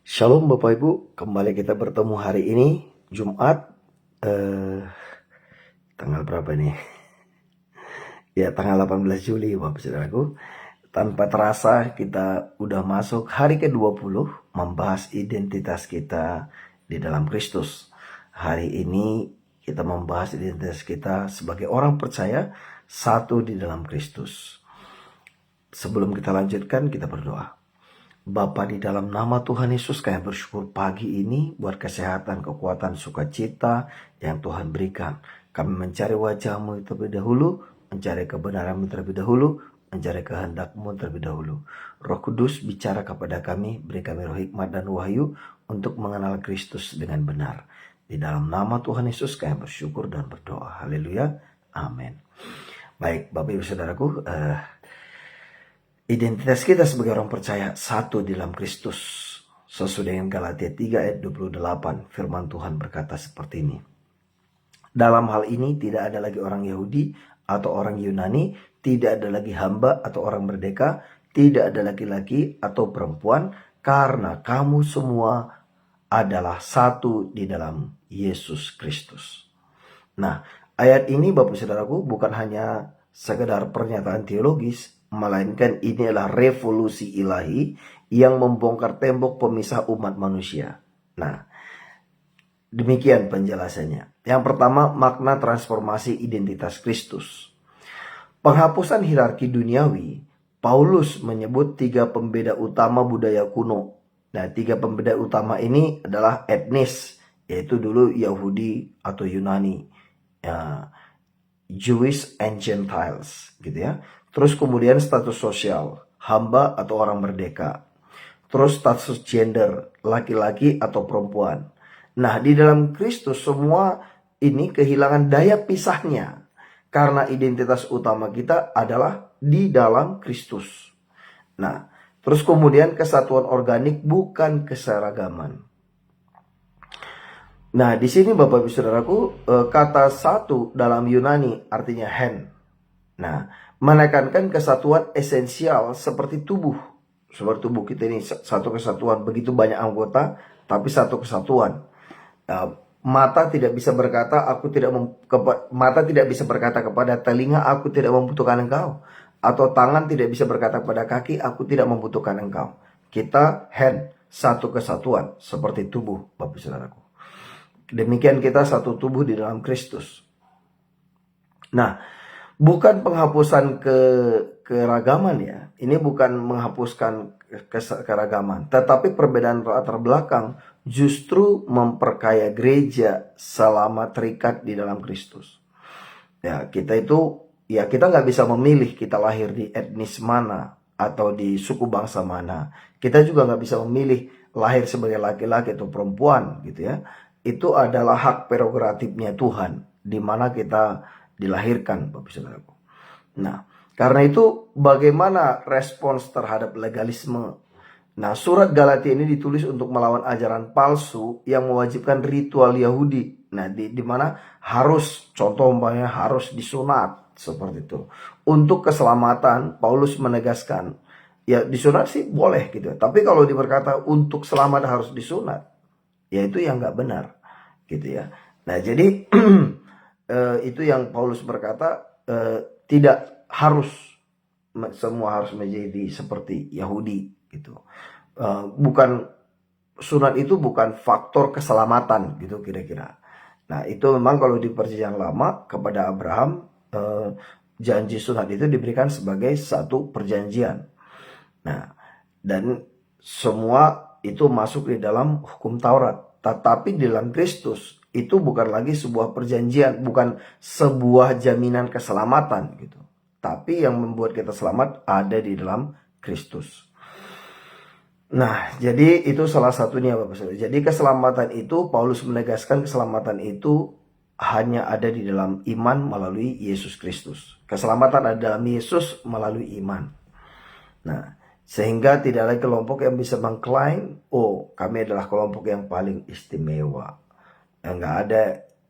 Shalom Bapak Ibu, kembali kita bertemu hari ini Jumat tanggal berapa nih? Ya tanggal 18 Juli Bapak Saudaraku. Tanpa terasa kita udah masuk hari ke-20 membahas identitas kita di dalam Kristus. Hari ini kita membahas identitas kita sebagai orang percaya satu di dalam Kristus. Sebelum kita lanjutkan, kita berdoa. Bapa, di dalam nama Tuhan Yesus, kami bersyukur pagi ini buat kesehatan, kekuatan, sukacita yang Tuhan berikan. Kami mencari wajah-Mu terlebih dahulu, mencari kebenaran-Mu terlebih dahulu, mencari kehendak-Mu terlebih dahulu. Roh Kudus bicara kepada kami, beri kami roh hikmat dan wahyu untuk mengenal Kristus dengan benar. Di dalam nama Tuhan Yesus kami bersyukur dan berdoa. Haleluya. Amin. Baik, Bapak Ibu Saudaraku, identitas kita sebagai orang percaya satu di dalam Kristus. Sesuai dengan Galatia 3 ayat 28, firman Tuhan berkata seperti ini. Dalam hal ini tidak ada lagi orang Yahudi atau orang Yunani, tidak ada lagi hamba atau orang merdeka, tidak ada laki-laki atau perempuan, karena kamu semua adalah satu di dalam Yesus Kristus. Nah, ayat ini Bapak Saudaraku bukan hanya sekedar pernyataan teologis, melainkan ini adalah revolusi ilahi yang membongkar tembok pemisah umat manusia. Nah, demikian penjelasannya. Yang pertama, makna transformasi identitas Kristus. Penghapusan hierarki duniawi, Paulus menyebut 3 pembeda utama budaya kuno. Nah, 3 pembeda utama ini adalah etnis, yaitu dulu Yahudi atau Yunani, Jewish and Gentiles, gitu ya. Terus kemudian status sosial, hamba atau orang merdeka. Terus status gender, laki-laki atau perempuan. Nah, di dalam Kristus semua ini kehilangan daya pisahnya. Karena identitas utama kita adalah di dalam Kristus. Nah, terus kemudian kesatuan organik bukan keseragaman. Nah, di sini Bapak Ibu Saudaraku, kata satu dalam Yunani artinya hen. Nah, menekankan kesatuan esensial seperti tubuh. Seperti tubuh kita ini satu kesatuan, begitu banyak anggota, tapi satu kesatuan. Mata tidak bisa berkata, mata tidak bisa berkata kepada telinga, aku tidak membutuhkan engkau. Atau tangan tidak bisa berkata kepada kaki, aku tidak membutuhkan engkau. Kita hand, satu kesatuan, seperti tubuh, Bapak Saudaraku. Demikian kita satu tubuh di dalam Kristus. Nah, bukan penghapusan keragaman ya. Ini bukan menghapuskan keragaman. Tetapi perbedaan latar belakang justru memperkaya gereja selama terikat di dalam Kristus. Ya, kita nggak bisa memilih kita lahir di etnis mana atau di suku bangsa mana. Kita juga nggak bisa memilih lahir sebagai laki-laki atau perempuan gitu ya. Itu adalah hak prerogatifnya Tuhan di mana kita dilahirkan, Bapak Saudaraku. Nah, karena itu bagaimana respons terhadap legalisme? Nah, surat Galatia ini ditulis untuk melawan ajaran palsu yang mewajibkan ritual Yahudi. Nah, di mana harus, contoh umpamanya harus disunat seperti itu. Untuk keselamatan, Paulus menegaskan, ya disunat sih boleh gitu. Tapi kalau diberkata untuk selamat harus disunat, ya itu yang nggak benar gitu ya. Nah, jadi itu yang Paulus berkata, tidak harus semua harus menjadi seperti Yahudi gitu. Bukan sunat itu bukan faktor keselamatan gitu kira-kira. Nah, itu memang kalau di perjanjian lama kepada Abraham, janji sunat itu diberikan sebagai satu perjanjian. Nah, dan semua itu masuk di dalam hukum Taurat. Tetapi di dalam Kristus itu bukan lagi sebuah perjanjian, bukan sebuah jaminan keselamatan gitu. Tapi yang membuat kita selamat ada di dalam Kristus. Nah, jadi itu salah satunya Bapak Saudara. Jadi keselamatan itu, Paulus menegaskan keselamatan itu hanya ada di dalam iman melalui Yesus Kristus. Keselamatan ada dalam Yesus melalui iman. Nah, sehingga tidak ada kelompok yang bisa mengklaim, oh kami adalah kelompok yang paling istimewa. Enggak ada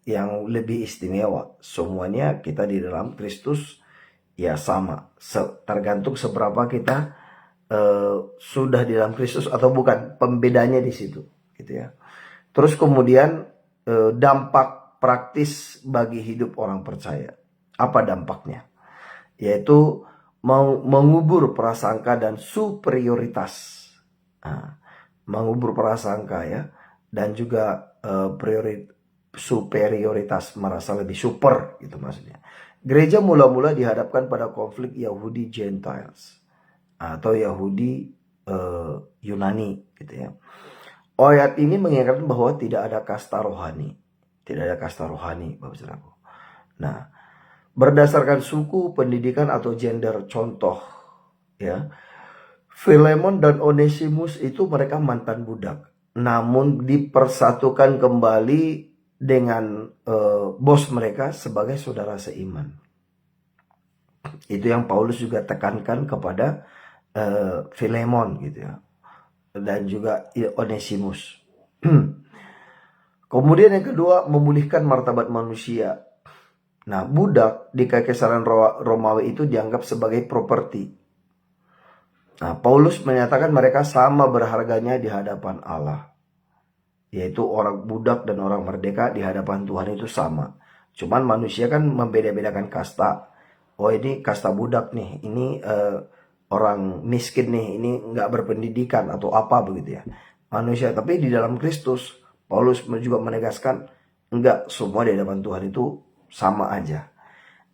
yang lebih istimewa. Semuanya kita di dalam Kristus ya sama. Tergantung seberapa kita sudah di dalam Kristus atau bukan, pembedanya di situ, gitu ya. Terus kemudian dampak praktis bagi hidup orang percaya. Apa dampaknya? Yaitu mengubur prasangka dan superioritas. Nah, mengubur prasangka ya, dan juga superioritas, merasa lebih super gitu maksudnya. Gereja mula-mula dihadapkan pada konflik Yahudi Gentiles atau Yahudi Yunani gitu ya. Ayat ini mengingatkan bahwa tidak ada kasta rohani. Tidak ada kasta rohani, Bapak Saudaraku. Nah, berdasarkan suku, pendidikan atau gender, contoh ya. Filemon dan Onesimus itu mereka mantan budak, namun dipersatukan kembali dengan bos mereka sebagai saudara seiman. Itu yang Paulus juga tekankan kepada Filemon gitu ya, dan juga Onesimus. Kemudian yang kedua, memulihkan martabat manusia. Nah, budak di Kekaisaran Romawi itu dianggap sebagai properti. Nah, Paulus menyatakan mereka sama berharganya di hadapan Allah. Yaitu orang budak dan orang merdeka di hadapan Tuhan itu sama. Cuman manusia kan membeda-bedakan kasta. Oh, ini kasta budak nih, ini orang miskin nih, ini nggak berpendidikan atau apa begitu ya. Manusia, tapi di dalam Kristus, Paulus juga menegaskan enggak, semua di hadapan Tuhan itu sama aja.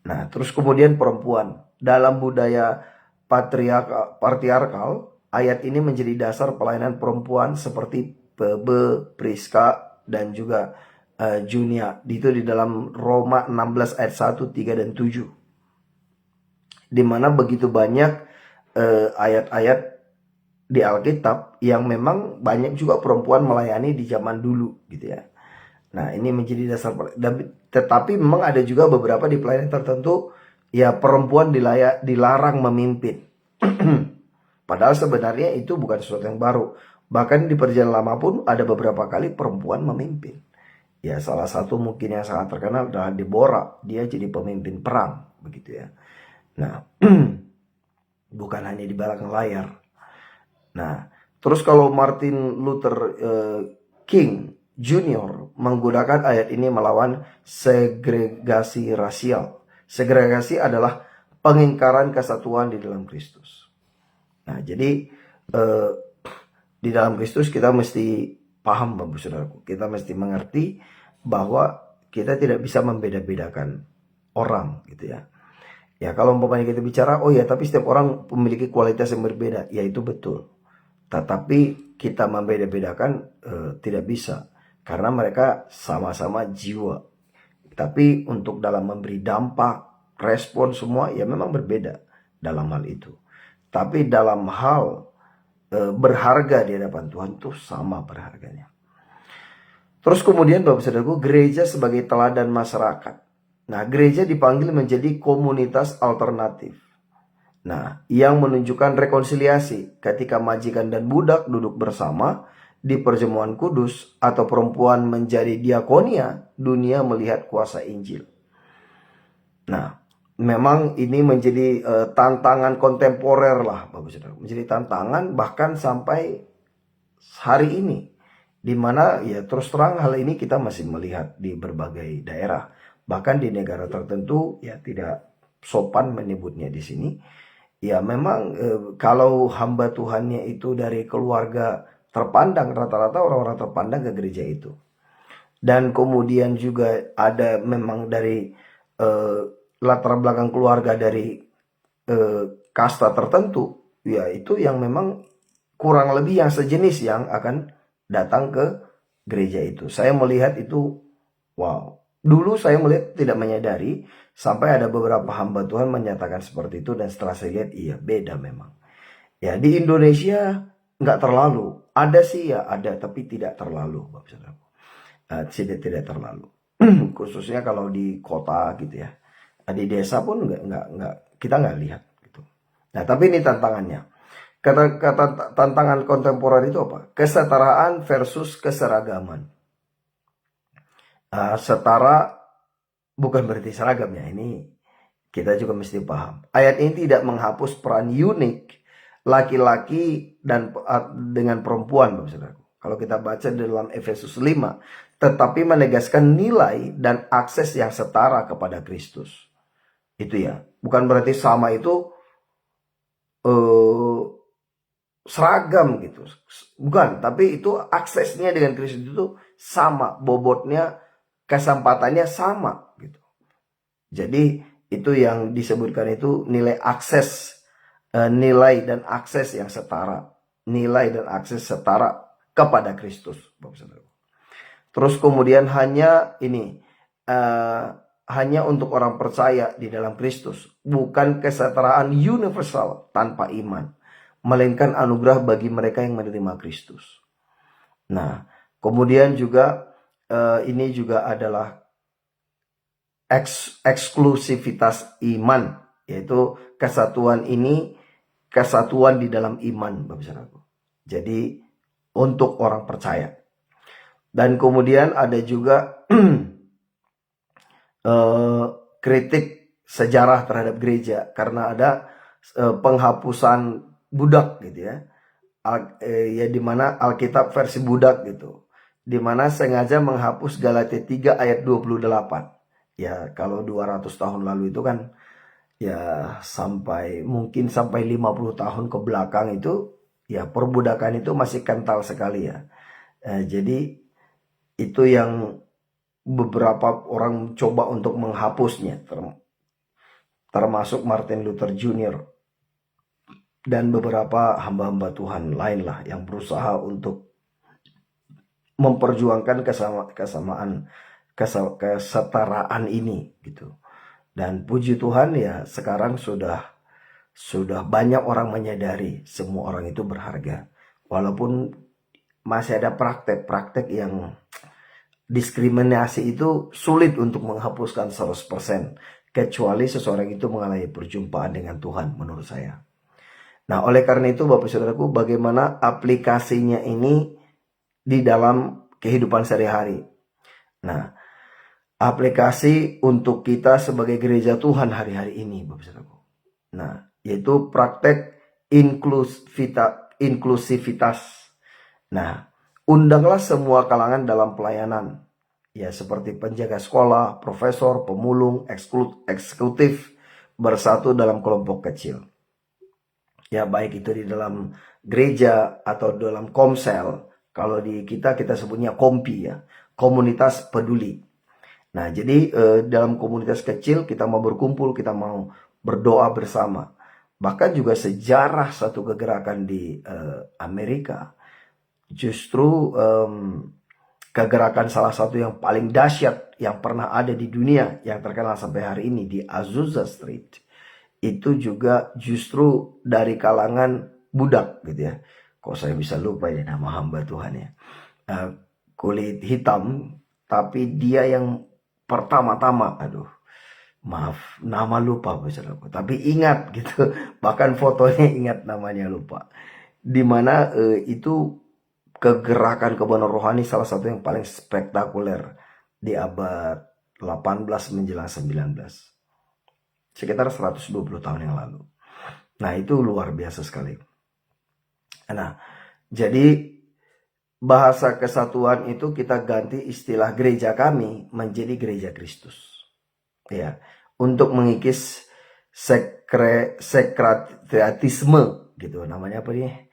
Nah, terus kemudian perempuan. Dalam budaya patriarkal, ayat ini menjadi dasar pelayanan perempuan seperti Pebe, Priska, dan juga Junia. Itu di dalam Roma 16 ayat 1, 3, dan 7. Dimana begitu banyak ayat-ayat di Alkitab yang memang banyak juga perempuan melayani di zaman dulu gitu ya. Nah, ini menjadi dasar. Tetapi memang ada juga beberapa di pelayanan tertentu ya perempuan dilarang memimpin. Padahal sebenarnya itu bukan sesuatu yang baru. Bahkan di perjanjian lama pun ada beberapa kali perempuan memimpin. Ya, salah satu mungkin yang sangat terkenal adalah Deborah. Dia jadi pemimpin perang begitu ya. Nah, bukan hanya di belakang layar. Nah, terus kalau Martin Luther King Junior menggunakan ayat ini melawan segregasi rasial. Segregasi adalah pengingkaran kesatuan di dalam Kristus. Nah, jadi di dalam Kristus kita mesti paham, Bapak Saudaraku. Kita mesti mengerti bahwa kita tidak bisa membeda-bedakan orang gitu ya. Ya, kalau umpamanya kita bicara, oh ya, tapi setiap orang memiliki kualitas yang berbeda. Ya, itu betul. Tetapi kita membeda-bedakan tidak bisa. Karena mereka sama-sama jiwa. Tapi untuk dalam memberi dampak, respon semua, ya memang berbeda dalam hal itu. Tapi dalam hal berharga di hadapan Tuhan itu sama berharganya. Terus kemudian Bapak Saudaraku, gereja sebagai teladan masyarakat. Nah, gereja dipanggil menjadi komunitas alternatif. Nah, yang menunjukkan rekonsiliasi ketika majikan dan budak duduk bersama di perjamuan kudus atau perempuan menjadi diakonia, dunia melihat kuasa Injil. Nah, memang ini menjadi tantangan kontemporer lah, Bapak Saudara. Menjadi tantangan bahkan sampai hari ini. Di mana ya terus terang hal ini kita masih melihat di berbagai daerah. Bahkan di negara tertentu ya tidak sopan menyebutnya di sini. Ya memang kalau hamba Tuhannya itu dari keluarga terpandang, rata-rata orang-orang terpandang ke gereja itu. Dan kemudian juga ada memang dari latar belakang keluarga dari kasta tertentu. Ya itu yang memang kurang lebih yang sejenis yang akan datang ke gereja itu. Saya melihat itu, wow. Dulu saya melihat tidak menyadari sampai ada beberapa hamba Tuhan menyatakan seperti itu, dan setelah saya lihat iya beda memang. Ya di Indonesia nggak terlalu, ada sih ya ada, tapi tidak terlalu, Bapak Saudara. Tidak terlalu. Khususnya kalau di kota gitu ya. Di desa pun nggak kita nggak lihat gitu. Nah tapi ini tantangannya. Kata tantangan kontemporer itu apa? Kesetaraan versus keseragaman. Setara bukan berarti seragam ya, ini kita juga mesti paham. Ayat ini tidak menghapus peran unik laki-laki dan dengan perempuan, Bapak Saudaraku. Kalau kita baca dalam Efesus 5, tetapi menegaskan nilai dan akses yang setara kepada Kristus. Itu ya, bukan berarti sama itu seragam gitu, bukan, tapi itu aksesnya dengan Kristus itu sama, bobotnya, kesempatannya sama gitu. Jadi itu yang disebutkan itu nilai akses, nilai dan akses yang setara, nilai dan akses setara kepada Kristus, Bapak Saudara. Terus kemudian hanya ini, hanya untuk orang percaya di dalam Kristus, bukan kesetaraan universal tanpa iman, melainkan anugerah bagi mereka yang menerima Kristus. Nah, kemudian juga ini juga adalah eksklusivitas iman, yaitu kesatuan ini, kesatuan di dalam iman, Bapak Saudaraku. Jadi untuk orang percaya. Dan kemudian ada juga kritik sejarah terhadap gereja karena ada penghapusan budak gitu ya. Ya dimana Alkitab versi budak gitu. Dimana sengaja menghapus Galatia 3 ayat 28. Ya kalau 200 tahun lalu itu kan ya mungkin sampai 50 tahun ke belakang itu ya perbudakan itu masih kental sekali ya. Jadi itu yang beberapa orang coba untuk menghapusnya, termasuk Martin Luther Jr. dan beberapa hamba-hamba Tuhan lain lah yang berusaha untuk memperjuangkan kesetaraan ini gitu. Dan puji Tuhan ya sekarang sudah banyak orang menyadari semua orang itu berharga. Walaupun masih ada praktek-praktek yang diskriminasi itu sulit untuk menghapuskan 100%. Kecuali seseorang itu mengalami perjumpaan dengan Tuhan menurut saya. Nah oleh karena itu Bapak Saudaraku, bagaimana aplikasinya ini di dalam kehidupan sehari-hari. Nah aplikasi untuk kita sebagai gereja Tuhan hari-hari ini Bapak Saudaraku. Nah yaitu praktek inklusivitas. Nah undanglah semua kalangan dalam pelayanan. Ya seperti penjaga sekolah, profesor, pemulung, eksekutif bersatu dalam kelompok kecil. Ya baik itu di dalam gereja atau dalam komsel. Kalau di kita sebutnya kompi ya, komunitas peduli. Nah jadi dalam komunitas kecil kita mau berkumpul, kita mau berdoa bersama. Bahkan juga sejarah satu kegerakan di Amerika. Justru kegerakan salah satu yang paling dahsyat yang pernah ada di dunia yang terkenal sampai hari ini di Azusa Street. Itu juga justru dari kalangan budak gitu ya. Kok saya bisa lupa ini nama hamba Tuhan ya. Kulit hitam tapi dia yang pertama-tama, maaf nama lupa saudaraku. Tapi ingat gitu, bahkan fotonya ingat namanya lupa. Dimana itu kegerakan kebenaran rohani salah satu yang paling spektakuler di abad 18 menjelang 19. Sekitar 120 tahun yang lalu. Nah itu luar biasa sekali. Nah jadi bahasa kesatuan itu kita ganti istilah gereja kami menjadi gereja Kristus. Ya, untuk mengikis sekretarisme gitu namanya apa nih?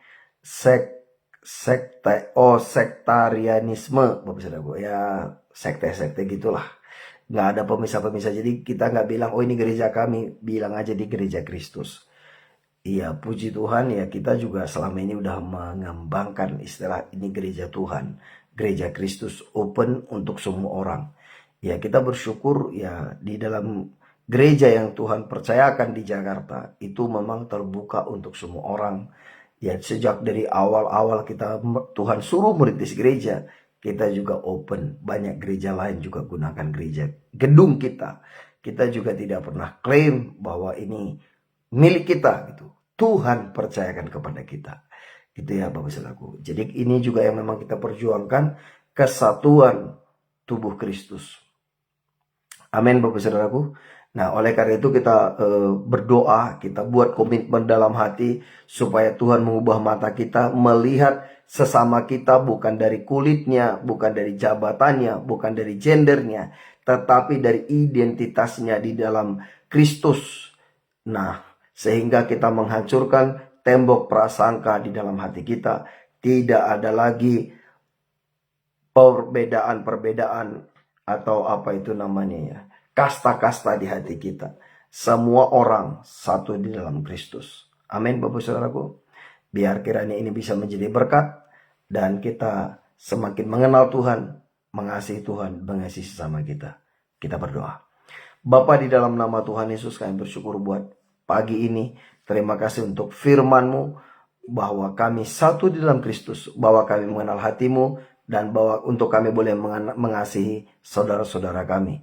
Sektarianisme Bapak Saudaraku ya, sekte-sekte gitulah, nggak ada pemisah-pemisah. Jadi kita nggak bilang oh ini gereja kami, bilang aja di gereja Kristus. Iya puji Tuhan ya kita juga selama ini udah mengembangkan istilah ini gereja Tuhan, gereja Kristus, open untuk semua orang. Ya kita bersyukur ya di dalam gereja yang Tuhan percayakan di Jakarta itu memang terbuka untuk semua orang. Ya sejak dari awal-awal kita Tuhan suruh merintis gereja, kita juga open. Banyak gereja lain juga gunakan gereja gedung kita. Kita juga tidak pernah klaim bahwa ini milik kita gitu. Tuhan percayakan kepada kita. Gitu ya Bapak Saudaraku. Jadi ini juga yang memang kita perjuangkan, kesatuan tubuh Kristus. Amin Bapak Saudaraku. Nah, oleh karena itu kita berdoa, kita buat komitmen dalam hati supaya Tuhan mengubah mata kita melihat sesama kita bukan dari kulitnya, bukan dari jabatannya, bukan dari gendernya, tetapi dari identitasnya di dalam Kristus. Nah, sehingga kita menghancurkan tembok prasangka di dalam hati kita. Tidak ada lagi perbedaan-perbedaan atau apa itu namanya ya, kasta-kasta di hati kita. Semua orang satu di dalam Kristus. Amin Bapak Saudaraku. Biar kiranya ini bisa menjadi berkat dan kita semakin mengenal Tuhan, mengasihi Tuhan, mengasihi sesama kita. Kita berdoa. Bapa, di dalam nama Tuhan Yesus kami bersyukur buat pagi ini. Terima kasih untuk firman-Mu bahwa kami satu di dalam Kristus, bahwa kami mengenal hati-Mu, dan bahwa untuk kami boleh mengasihi saudara-saudara kami.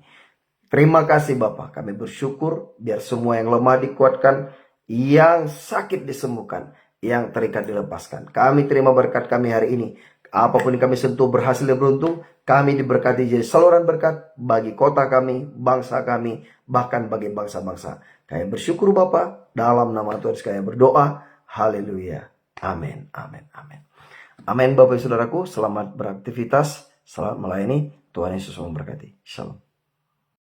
Terima kasih Bapa, kami bersyukur biar semua yang lemah dikuatkan, yang sakit disembuhkan, yang terikat dilepaskan. Kami terima berkat kami hari ini. Apapun yang kami sentuh berhasil dan beruntung, kami diberkati jadi saluran berkat bagi kota kami, bangsa kami, bahkan bagi bangsa-bangsa. Kami bersyukur Bapa, dalam nama Tuhan kami berdoa. Haleluya. Amin, amin, amin. Amin Bapak Saudaraku, selamat beraktivitas, selamat melayani. Tuhan Yesus memberkati. Shalom.